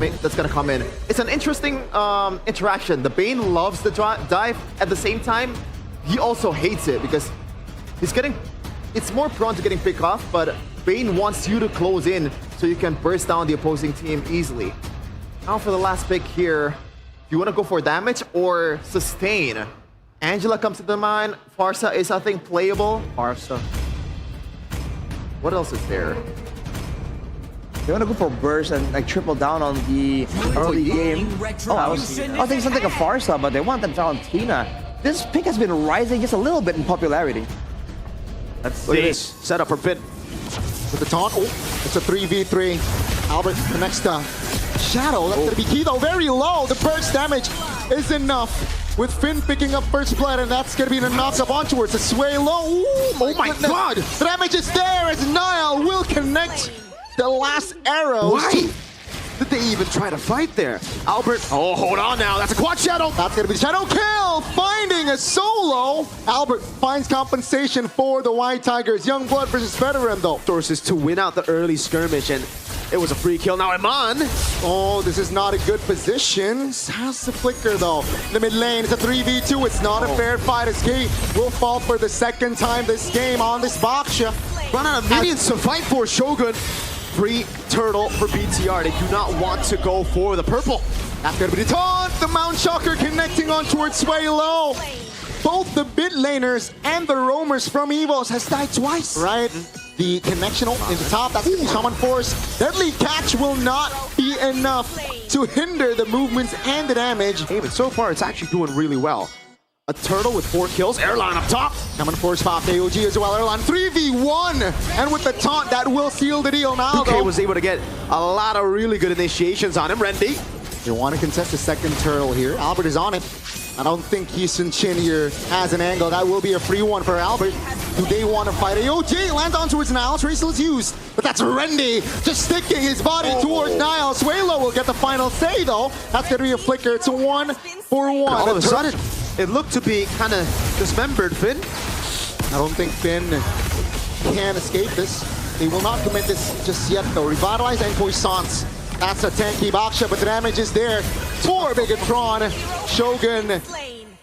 that's gonna come in. It's an interesting interaction. The Bane loves the dive. At the same time, he also hates it because it's more prone to getting picked off, but Bane wants you to close in so you can burst down the opposing team easily. Now for the last pick here, do you want to go for damage or sustain? Angela comes to the mind. Farsa is, I think, playable. Farsa. What else is there? They want to go for burst and like triple down on the early game. Oh, I was thinking something like a Farsa, but they want that Valentina. This pick has been rising just a little bit in popularity. Let's see. Set up for Finn. With the taunt. Oh, it's a 3v3. Albert connects the Shadow. That's going to be key, though. Very low. The burst damage is enough. With Finn picking up first blood, and that's going to be the knock-up onwards. A sway low. Ooh, oh my god! The damage is there as Niall will connect the last arrows. Why did they even try to fight there? Albert, oh, hold on now. That's a quad shadow. That's going to be the shadow kill. Finding a solo. Albert finds compensation for the White Tigers. Young blood versus veteran, though. Sources to win out the early skirmish, and it was a free kill. Now Iman. Oh, this is not a good position. Has the flicker, though. In the mid lane, it's a 3v2. It's not a fair fight as Key will fall for the second time this game on this Baksha. Run out of minions to fight for Shogun. Free turtle for BTR. They do not want to go for the purple. That's going to be the taunt. The Mount Shocker connecting on towards Sway Low. Both the mid laners and the roamers from EVOS has died twice. Right. The connection in the top, that's going to be Shaman Force. Deadly Catch will not be enough to hinder the movements and the damage. Hey, but so far it's actually doing really well. A turtle with 4 kills. Airline up top. Shaman Force pop AOG as well. Airline 3v1. And with the taunt, that will seal the deal now. UK was able to get a lot of really good initiations on him. Rendy. They want to contest the second turtle here. Albert is on it. I don't think Houston Chin here has an angle. That will be a free one for Albert. Do they want to fight? AOG lands on towards Niall. Tracer is used. But that's Rendy just sticking his body towards Niall. Swalo will get the final say, though. That's going to be a flicker. It's a 1-for-1. All of a sudden, it looked to be kind of dismembered, Finn. I don't think Finn can escape this. They will not commit this just yet, though. Revitalize and Poissance. That's a tanky Baksha, but the damage is there for BIGETRON. Shogun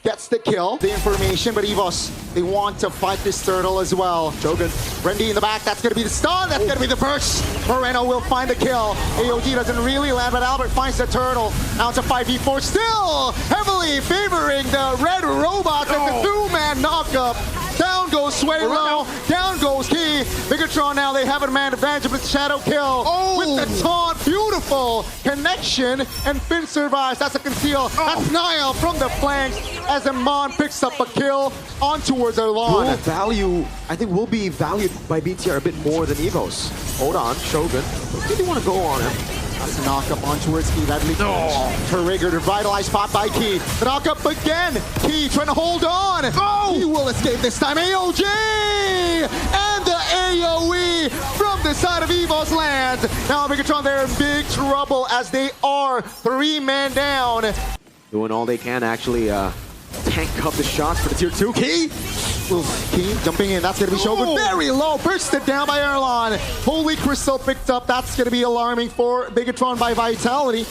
gets the kill, the information, but EVOS, they want to fight this turtle as well. Shogun, Rendy in the back, that's going to be the stun, that's going to be the burst. Moreno will find the kill. AOG doesn't really land, but Albert finds the turtle. Now it's a 5v4, still heavily favoring the red robots as the two-man knockup. Down goes Sway Low, down goes Key. BIGETRON now, they have a man advantage with the shadow kill. With the taunt, beautiful connection, and Finn survives. That's a conceal. That's Niall from the flanks as Iman picks up a kill on towards Erlon. I think will be valued by BTR a bit more than EVOS. Hold on, Shogun. Did he want to go on him? That's a knock-up on towards Key. That leads Trigger, revitalized pop by Key. The knock-up again. Key trying to hold on. He will escape this time. AOG! And the AoE from the side of EVOS lands. Now BIGETRON, they're in big trouble as they are 3-man down. Doing all they can, actually tank up the shots for the tier 2. Key! Key jumping in, that's going to be Shogun. Very low, bursted down by Erlon. Holy Crystal picked up, that's going to be alarming for BIGETRON by Vitality.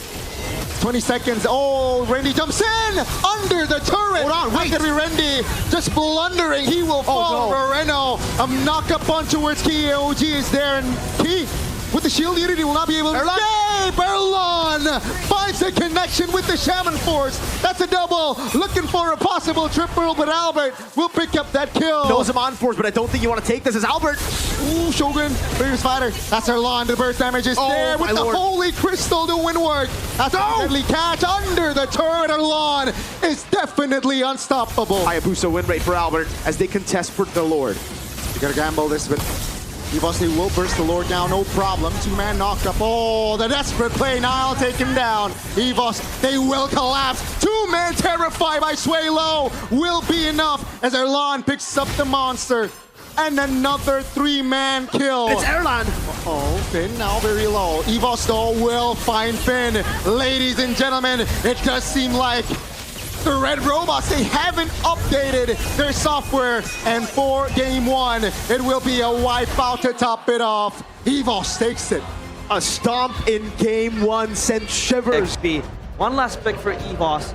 20 seconds, Rendy jumps in, under the turret. Hold on, wait. That's going to be Rendy, just blundering. He will fall. Moreno, a knock up on towards Key. AOG is there, and Key, with the shield unity, will not be able to escape. Erlon finds a connection with the Shaman Force. That's a double. Looking for a possible triple, but Albert will pick up that kill. Knows him on force, but I don't think you want to take this as Albert. Ooh, Shogun, previous fighter. That's Erlon. The burst damage is there with the Holy Crystal to win work. That's a deadly catch under the turret. Erlon is definitely unstoppable. Hayabusa win rate for Albert as they contest for the Lord. You gotta gamble this, but EVOS, they will burst the Lord down, no problem. Two-man knockup. The desperate play. Niall taken down. EVOS, they will collapse. Two-man terrified by Sway Low will be enough as Erlon picks up the monster. And another 3-man kill. It's Erlon. Finn now very low. EVOS, though, will find Finn. Ladies and gentlemen, it does seem like the red robots, they haven't updated their software, and for game 1, it will be a wipeout to top it off. EVOS takes it A stomp in game 1 sent shivers. XP. One last pick for EVOS.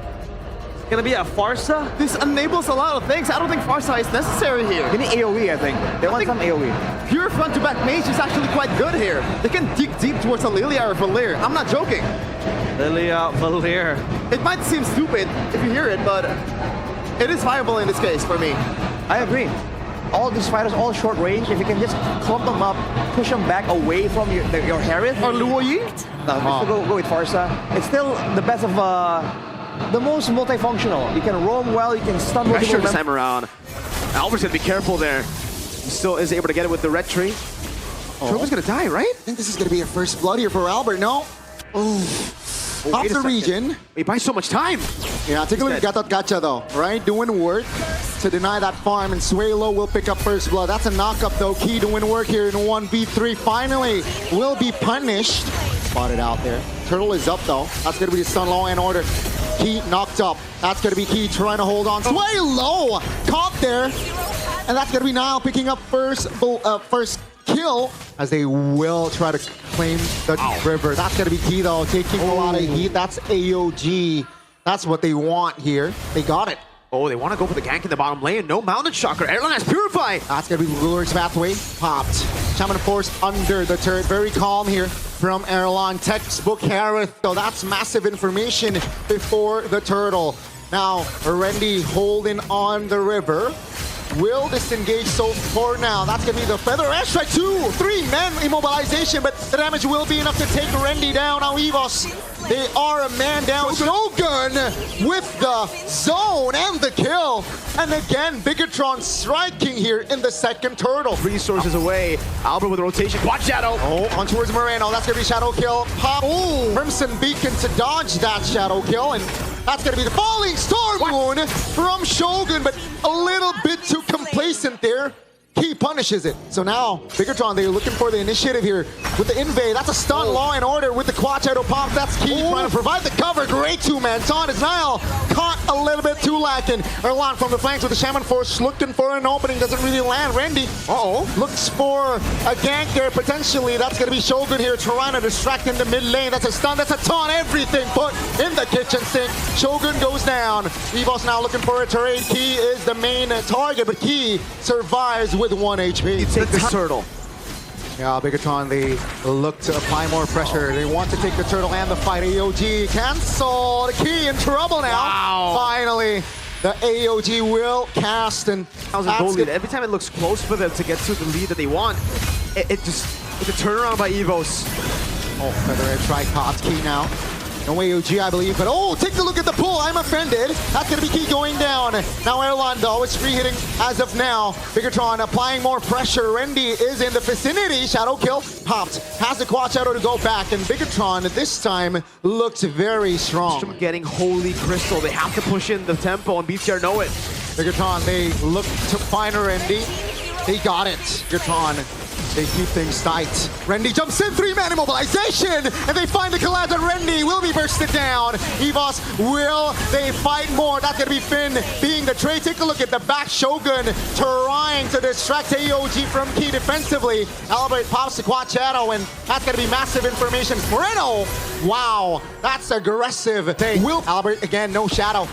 It's gonna be a Farsa. This enables a lot of things. I don't think Farsight is necessary here. They need AoE, I think. They want some AoE. Pure front-to-back mage is actually quite good here. They can dig deep towards a Lilia or Valir. I'm not joking. Lilia, Valir. It might seem stupid if you hear it, but it is viable in this case for me. I agree. All these fighters, all short range. If you can just clump them up, push them back away from your Harith. Or Luo Yi? No, go with Farsa. It's still the best of the most multifunctional. You can roam well, you can stun multiple Pressure this members. time around. Albert's gonna be careful there. He still is able to get it with the red tree. Shogun's gonna die, right? I think this is going to be a first blood here for Albert. No. Off wait a the second. region. He buys so much time. Yeah, take a look at Gatot Gacha though, right? Doing work to deny that farm, and Suelo will pick up first blood. That's a knockup though. Key doing work here in 1v3. Finally will be punished. Spotted out there. Turtle is up though. That's going to be the stun law and order. Key knocked up. That's going to be Key trying to hold on. Suelo caught there. And that's going to be Nile picking up first kill, as they will try to claim the river. That's going to be Key though, taking a lot of heat. That's AOG. That's what they want here. They got it. Oh, they want to go for the gank in the bottom lane. No Mountain Shocker. Airline has Purify. That's going to be Lure's pathway. Popped. Shaman Force under the turret. Very calm here from Erlang. Textbook Harith. So that's massive information before the turtle. Now, Arendi holding on the river. Will disengage so far now. That's going to be the Feather Airstrike. 2, 3 men immobilization, but the damage will be enough to take Rendi down. Now EVOS, they are a man down. Shogun with the zone and the kill. And again, BIGETRON striking here in the second turtle. Resources away. Albert with a rotation. Quad Shadow. Oh, on towards Moreno. That's going to be Shadow Kill. Pop. Oh, Crimson Beacon to dodge that Shadow Kill. And that's going to be the Falling Star Moon from Shogun, but a little bit too complacent there. He punishes it. So now, BIGETRON, they're looking for the initiative here with the invade. That's a stun, law and order with the Quad Shadow pump. That's Key trying to provide the cover. Great two-man taunt as Nile caught a little bit too lacking. Erlan from the flanks with the Shaman Force looking for an opening. Doesn't really land. Rendi, looks for a gank there potentially. That's going to be Shogun here trying to distract in the mid lane. That's a stun. That's a taunt. Everything put in the kitchen sink. Shogun goes down. EVOS now looking for a trade. Key is the main target, but Key survives with 1 HP. Take this turtle. Yeah, BIGETRON, they look to apply more pressure. They want to take the turtle and the fight. AOG cancel. The Key in trouble now. Wow. Finally, the AOG will cast, and Every time it looks close for them to get to the lead that they want, it's a turnaround by EVOS. Oh, Feather Edge strike pops Key now. No AOG, I believe, but oh, take a look at the pull. I'm offended. That's going to be Key going down. Now Erlan, though, is free hitting as of now. BIGETRON applying more pressure. Rendi is in the vicinity. Shadow kill popped. Has the Quad Shadow to go back, and BIGETRON this time looks very strong. Getting Holy Crystal. They have to push in the tempo, and BTR know it. BIGETRON, they look to find Rendi. They got it. BIGETRON, they keep things tight. Rendi jumps in, 3-man immobilization, and they find the collapse, and Rendi will be bursted down. EVOS, will they fight more? That's gonna be Finn being the trade. Take a look at the back. Shogun trying to distract AOG from Key defensively. Albert pops the Quad Shadow, and that's gonna be massive information. Moreno, wow, that's aggressive. Will Albert again, no Shadow.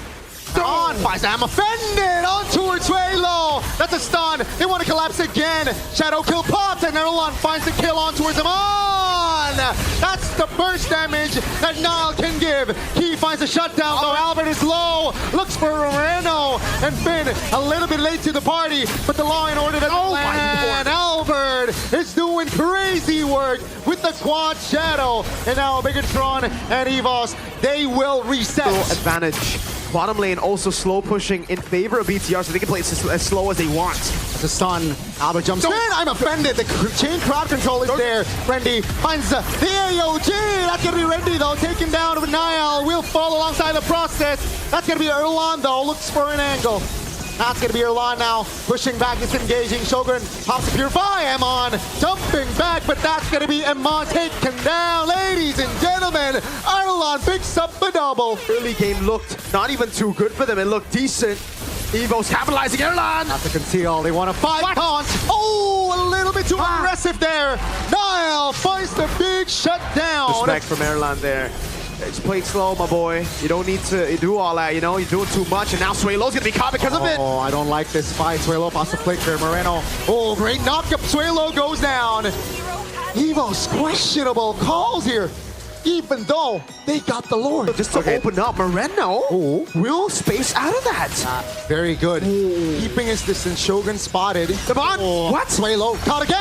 On, I'm offended on towards Suelo. That's a stun. They want to collapse again. Shadow kill pops, and Erlan finds the kill on towards him. On! That's the burst damage that Nile can give. Key finds a shutdown, though. Albert is low. Looks for Moreno, and Finn a little bit late to the party, but the law and order doesn't land. Albert is doing crazy work with the Quad Shadow, and now BIGETRON and EVOS, they will reset. Advantage. Bottom lane also slow pushing in favor of BTR, so they can play it as slow as they want. The stun. Albert jumps in. I'm offended. The chain crowd control is there. Rendi finds the AOG. That's going to be Rendi, though. Taken down with Nile. Will fall alongside the process. That's going to be Erlan, though. Looks for an angle. That's going to be Erlan now. Pushing back, disengaging. Shogun pops to Purify. Amon jumping back, but that's going to be Amon taken down. Ladies and gentlemen, Erlan picks up the double. Early game looked not even too good for them. It looked decent. EVOS capitalizing. Erlan! Not to conceal. They want to fight. Taunt. Oh, a little bit too aggressive there. Nile Niall finds the big shutdown. Respect from Erlan there. Just play slow, my boy. You don't need to do all that, you know? You're doing too much, and now Suelo's gonna be caught because of it. Oh, I don't like this fight. Suelo past the flicker. Moreno. Oh, great knockup. Suelo goes down. EVOS, questionable calls here. Even though they got the Lord. Just to open up, Moreno will space out of that. Very good. Keeping his distance. Shogun spotted. Come on. What? Suelo caught again.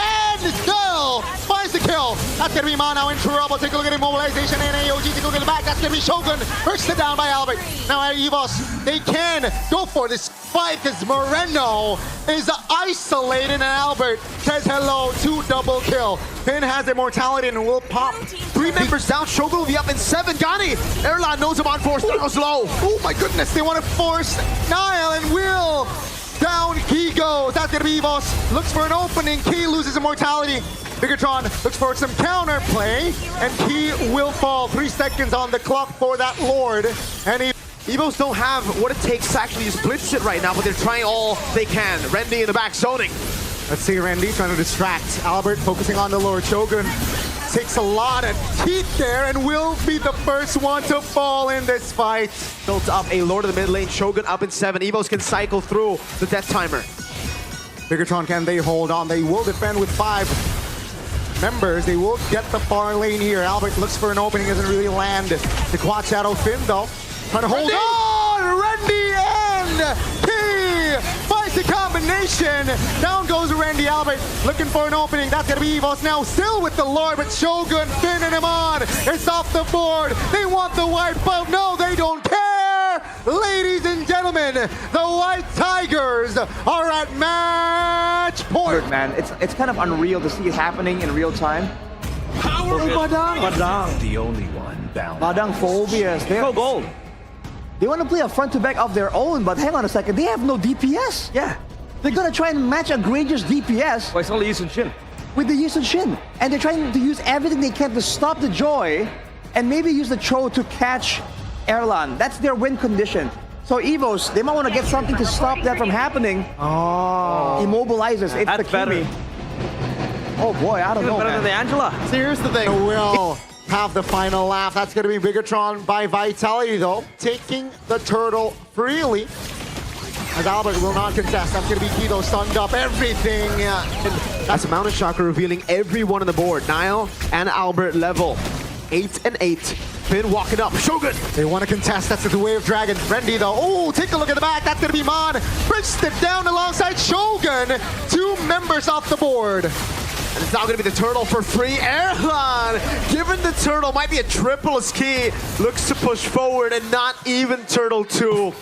Still finds the kill. That's going to be Ma now in trouble. Take a look at immobilization and AOG. Take a look at the back. That's going to be Shogun. Bursted down by Albert. Now at EVOS, they can go for this fight because Moreno is isolated and Albert says hello to double kill. Finn has immortality and will pop. 3 members down. Shogun will be up in 7. Gani. Erlan knows him on 4. Styles low. Oh my goodness, they want to force Niall and Will. Down he goes. That's going to be EVOS. Looks for an opening. Key loses immortality. BIGETRON looks for some counterplay. And Key will fall. 3 seconds on the clock for that Lord. And EVOS don't have what it takes to actually just blitz it right now, but they're trying all they can. Rendy in the back zoning. let's see Randy trying to distract Albert, focusing on the Lord. Shogun takes a lot of teeth there and will be the first one to fall in this fight. Built up a Lord of the mid lane. Shogun up in 7. EVOS can cycle through the death timer. BIGETRON, can they hold on? They will defend with 5 members. They will get the far lane here. Albert looks for an opening, doesn't really land. The quad shadow Finn though, trying to hold on. Randy and Key finds the combination. Down goes Randy. Albert looking for an opening. That's gonna be EVOS now, still with the Lord, but Shogun pinning him on. It's off the board. They want the wipe out. No, they don't care. Ladies and gentlemen, the White Tigers are at match point. Man, it's kind of unreal to see it happening in real time. Power of Badang. The only one bound. Badang phobias. They go gold. They want to play a front to back of their own, but hang on a second, they have no DPS. Yeah. They're gonna try and match a Granger's DPS Well, it's only Ysun Shin. with the Yisun Shin. And they're trying to use everything they can to stop the Joy and maybe use the Cho to catch Erlan. That's their win condition. So EVOS, they might want to get something to stop that from happening. Oh. Immobilizes. It's That's the better. Kimi. Oh boy, I don't know, Better than the man. Angela. So here's the thing. Will have the final laugh. That's going to be BIGETRON by Vitality, though, taking the turtle freely. As Albert will not contest. That's going to be Kido stunned up. Everything. That's Mountain Shocker revealing everyone on the board. Niall and Albert level 8 and 8. Finn walking up. Shogun. They want to contest. That's the way of Dragon. Randy, though. Oh, take a look at the back. That's going to be Mon. Brings it down alongside Shogun. 2 members off the board. And it's now going to be the turtle for free. Erlan, given the turtle, might be a triple ski. Looks to push forward and not even turtle 2.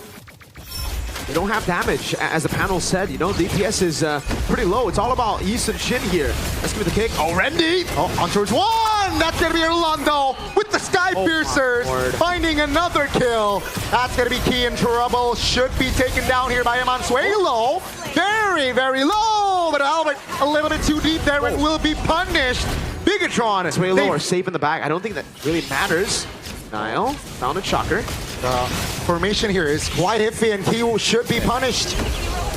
They don't have damage, as the panel said. You know, DPS is pretty low. It's all about Yisun Shin here. Let's give it the kick. Oh, Randy. Oh, on towards 1. That's going to be Orlando with the Sky Piercers. Finding another kill. That's going to be Key in trouble. Should be taken down here by Emansuelo. Very, very low. But Albert a little bit too deep there and will be punished. BIGETRON. Suelo are safe in the back. I don't think that really matters. Niall, Mountain Shocker. The formation here is quite iffy and Key should be punished.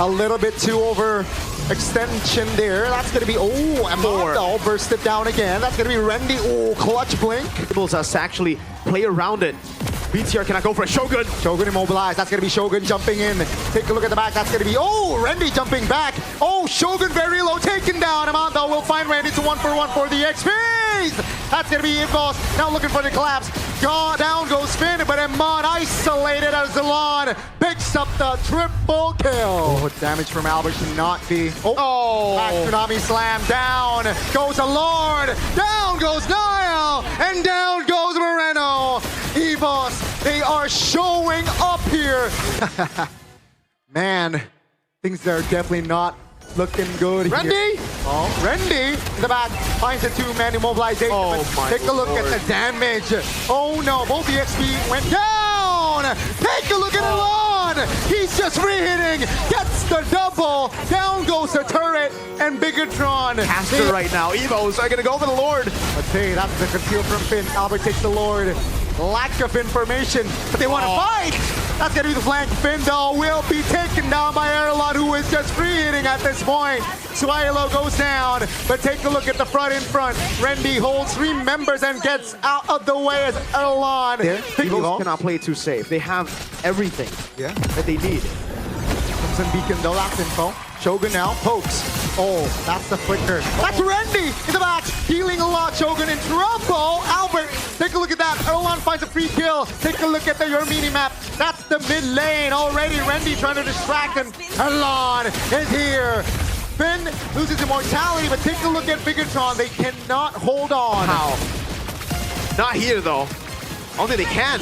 A little bit too over extension there. That's going to be, Amanda bursted down again. That's going to be Randy. Oh, clutch blink. Enables us to actually play around it. BTR cannot go for a Shogun. Shogun immobilized. That's going to be Shogun jumping in. Take a look at the back. That's going to be, Randy jumping back. Oh, Shogun very low, taken down. Amanda will find Randy. It's a 1-for-1 for the XPs. That's going to be EVOS. Now looking for the collapse. Down goes Finn, but Amon isolated as Zalon picks up the triple kill. Oh, damage from Albert should not be. Back Tsunami slam. Down goes the Lord. Down goes Niall. And down goes Moreno. EVOS, they are showing up here. Man, things are definitely not looking good here. Randy! Randy in the back finds a 2-man immobilization. But take a look at the damage. Oh no, both the XP went down. Take a look at Elon. He's just re-hitting. Gets the double. Down goes the turret. And BIGETRON. Caster right now. EVOS are going to go for the Lord. But hey, that's the conceal from Finn. Albert takes the Lord. Lack of information, but they want to fight. That's gonna be the flank. Findle will be taken down by Erlon, who is just free hitting at this point. Swilo goes down, but take a look at the front in front. Rendy holds 3 members and gets out of the way as Erlon. EVOS cannot play too safe. They have everything that they need. Crimson Beacon, the last info. Shogun now pokes. Oh, that's the flicker. That's Rendy in the back, healing a lot. Shogun in trouble. Albert, take a look at that. Erlon finds a free kill. Take a look at your mini-map. That's the mid lane. Already Rendy trying to distract him. Erlon is here. Finn loses immortality, but take a look at BIGETRON. They cannot hold on. How? Not here, though. Only they can.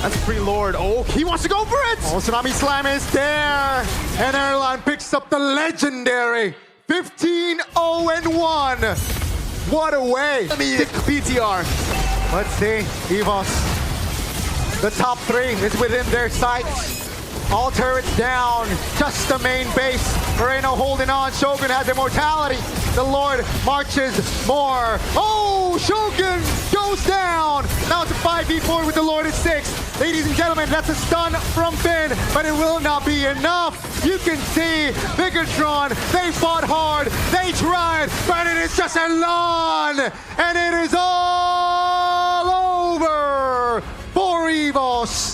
That's Free Lord. Oh, he wants to go for it! Oh, Tsunami Slam is there. And Erlon picks up the legendary 15-0-1. What a way. BTR. Let's see. EVOS. The top 3 is within their sights. All turrets down. Just the main base. Moreno holding on. Shogun has immortality. The Lord marches more. Oh, Shogun goes down. Now it's a 5v4 with the Lord at 6. Ladies and gentlemen, that's a stun from Finn, but it will not be enough. You can see BIGETRON, they fought hard, they tried, but it is just a lawn, and it is all over for EVOS.